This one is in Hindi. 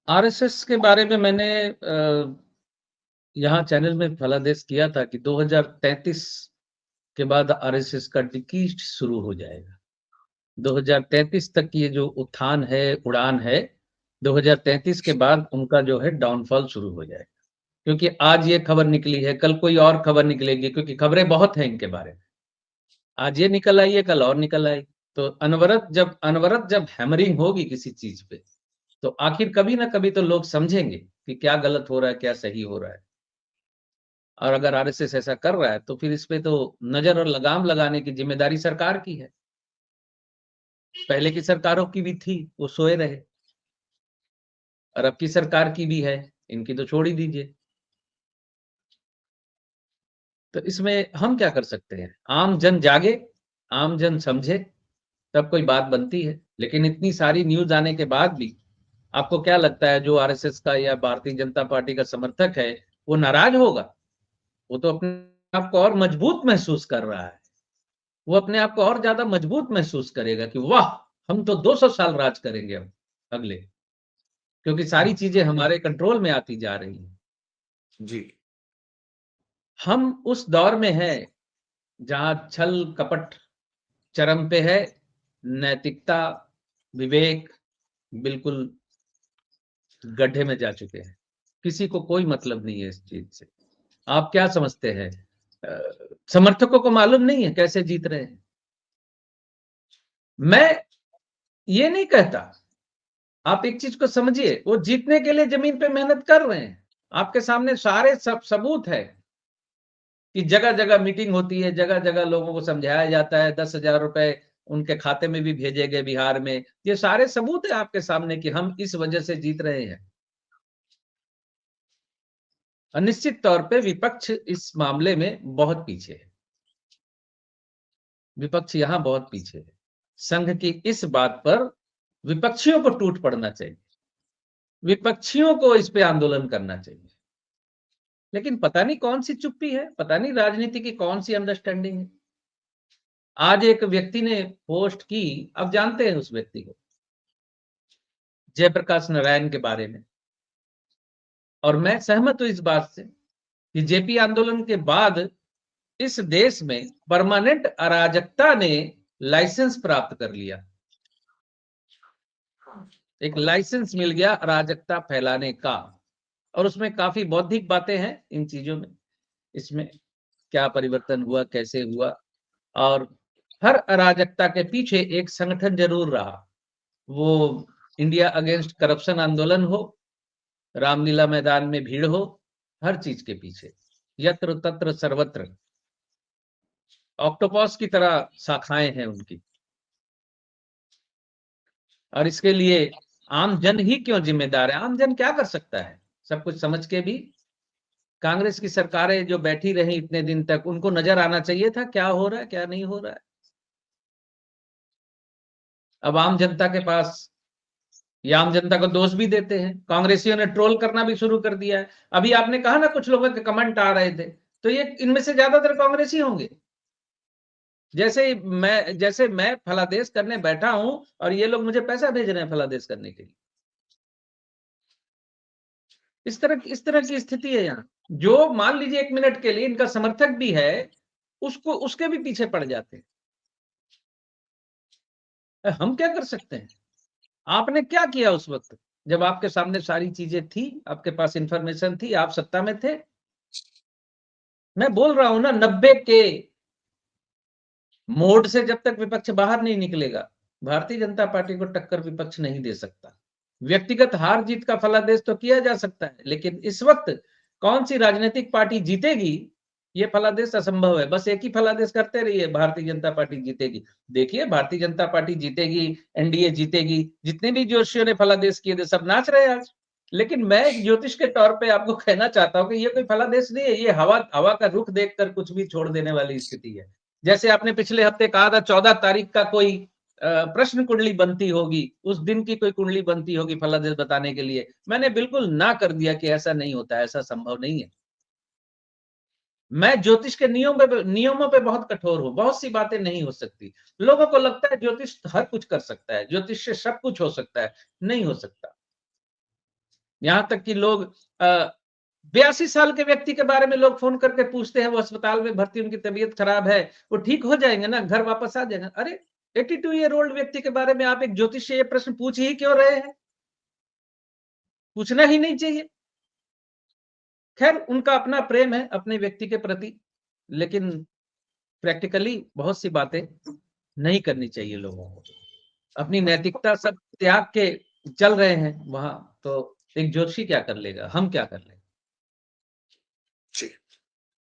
आरएसएस के बारे में मैंने यहाँ चैनल में फलादेश किया था कि 2033 के बाद आरएसएस का डिकी शुरू हो जाएगा। 2033 तक ये जो उत्थान है, उड़ान है, 2033 के बाद उनका जो है डाउनफॉल शुरू हो जाएगा। क्योंकि आज ये खबर निकली है, कल कोई और खबर निकलेगी, क्योंकि खबरें बहुत हैं इनके बारे में। आज ये निकल आई है, कल और निकल आई। तो अनवरत जब हैमरिंग होगी किसी चीज पे, तो आखिर कभी ना कभी तो लोग समझेंगे कि क्या गलत हो रहा है, क्या सही हो रहा है। और अगर आरएसएस ऐसा कर रहा है तो फिर इस पे तो नजर और लगाम लगाने की जिम्मेदारी सरकार की है। पहले की सरकारों की भी थी, वो सोए रहे। और अब की सरकार की भी है, इनकी तो छोड़ ही दीजिए। तो इसमें हम क्या कर सकते हैं? आम जन जागे, आम जन समझे, तब कोई बात बनती है। लेकिन इतनी सारी न्यूज आने के बाद भी आपको क्या लगता है जो आरएसएस का या भारतीय जनता पार्टी का समर्थक है वो नाराज होगा? वो तो अपने आप को और मजबूत महसूस कर रहा है। वो अपने आप को और ज्यादा मजबूत महसूस करेगा कि वाह, हम तो 200 साल राज करेंगे अब अगले, क्योंकि सारी चीजें हमारे कंट्रोल में आती जा रही हैं। जी। हम उस दौर में हैं जहां छल कपट चरम पे है, नैतिकता, विवेक बिल्कुल गड्ढे में जा चुके हैं। किसी को कोई मतलब नहीं है इस चीज से। आप क्या समझते हैं? समर्थकों को मालूम नहीं है कैसे जीत रहे हैं। मैं ये नहीं कहता, आप एक चीज को समझिए, वो जीतने के लिए जमीन पे मेहनत कर रहे हैं। आपके सामने सारे सबूत है कि जगह जगह मीटिंग होती है, जगह जगह लोगों को समझाया जाता है, 10,000 रुपए उनके खाते में भी भेजे गए बिहार में। ये सारे सबूत है आपके सामने कि हम इस वजह से जीत रहे हैं। और निश्चित तौर पे विपक्ष इस मामले में बहुत पीछे है। विपक्ष यहां बहुत पीछे है। संघ की इस बात पर विपक्षियों को टूट पड़ना चाहिए, विपक्षियों को इस पे आंदोलन करना चाहिए। लेकिन पता नहीं कौन सी चुप्पी है, पता नहीं राजनीति की कौन सी अंडरस्टैंडिंग है। आज एक व्यक्ति ने पोस्ट की, अब जानते हैं उस व्यक्ति को, जयप्रकाश नारायण के बारे में। और मैं सहमत हूं इस बात से कि जेपी आंदोलन के बाद इस देश में परमानेंट अराजकता ने लाइसेंस प्राप्त कर लिया। एक लाइसेंस मिल गया अराजकता फैलाने का। और उसमें काफी बौद्धिक बातें हैं इन चीजों में। इसमें क्या परिवर्तन हुआ, कैसे हुआ, और हर अराजकता के पीछे एक संगठन जरूर रहा। वो इंडिया अगेंस्ट करप्शन आंदोलन हो, रामलीला मैदान में भीड़ हो, हर चीज के पीछे यत्र तत्र सर्वत्र ऑक्टोपस की तरह शाखाएं हैं उनकी। और इसके लिए आम जन ही क्यों जिम्मेदार है? आम जन क्या कर सकता है? सब कुछ समझ के भी कांग्रेस की सरकारें जो बैठी रही इतने दिन तक, उनको नजर आना चाहिए था क्या हो रहा है, क्या नहीं हो रहा है। अब आम जनता के पास, या आम जनता को दोष भी देते हैं, कांग्रेसियों ने ट्रोल करना भी शुरू कर दिया है। अभी आपने कहा ना कुछ लोगों के कमेंट आ रहे थे, तो ये इनमें से ज्यादातर कांग्रेसी होंगे। जैसे मैं फलादेश करने बैठा हूं और ये लोग मुझे पैसा भेज रहे हैं फलादेश करने के लिए। इस तरह की स्थिति है यहाँ। जो मान लीजिए 1 मिनट के लिए इनका समर्थक भी है, उसको उसके भी पीछे पड़ जाते हैं। हम क्या कर सकते हैं? आपने क्या किया उस वक्त जब आपके सामने सारी चीजें थी, आपके पास इंफॉर्मेशन थी, आप सत्ता में थे? मैं बोल रहा हूं ना, 90 के मोड से जब तक विपक्ष बाहर नहीं निकलेगा, भारतीय जनता पार्टी को टक्कर विपक्ष नहीं दे सकता। व्यक्तिगत हार जीत का फलादेश तो किया जा सकता है, लेकिन इस वक्त कौन सी राजनीतिक पार्टी जीतेगी ये फलादेश असंभव है। बस एक ही फलादेश करते रहिए, भारतीय जनता पार्टी जीतेगी। देखिए, भारतीय जनता पार्टी जीतेगी, एनडीए जीतेगी। जितने भी ज्योतिषियों ने फलादेश किए थे सब नाच रहे आज। लेकिन मैं एक ज्योतिष के तौर पे आपको कहना चाहता हूं कि ये कोई फलादेश नहीं है, ये हवा हवा का रुख देखकर कुछ भी छोड़ देने वाली स्थिति है। जैसे आपने पिछले हफ्ते कहा था 14 तारीख का कोई प्रश्न कुंडली बनती होगी, उस दिन की कोई कुंडली बनती होगी फलादेश बताने के लिए, मैंने बिल्कुल ना कर दिया कि ऐसा नहीं होता, ऐसा संभव नहीं है। मैं ज्योतिष के नियमों पे बहुत कठोर हूं। बहुत सी बातें नहीं हो सकती। लोगों को लगता है ज्योतिष हर कुछ कर सकता है, ज्योतिष से सब कुछ हो सकता है। नहीं हो सकता। यहाँ तक कि लोग 82 साल के व्यक्ति के बारे में लोग फोन करके पूछते हैं, वो अस्पताल में भर्ती, उनकी तबीयत खराब है, वो ठीक हो जाएंगे ना, घर वापस आ जाएंगे। अरे 82 ईयर ओल्ड व्यक्ति के बारे में आप एक ज्योतिष से ये प्रश्न पूछ ही क्यों रहे हैं? पूछना ही नहीं चाहिए। खैर, उनका अपना प्रेम है अपने व्यक्ति के प्रति, लेकिन प्रैक्टिकली बहुत सी बातें नहीं करनी चाहिए लोगों को। अपनी नैतिकता सब त्याग के चल रहे हैं वहां, तो एक ज्योतिषी क्या कर लेगा, हम क्या कर लेंगे? जी।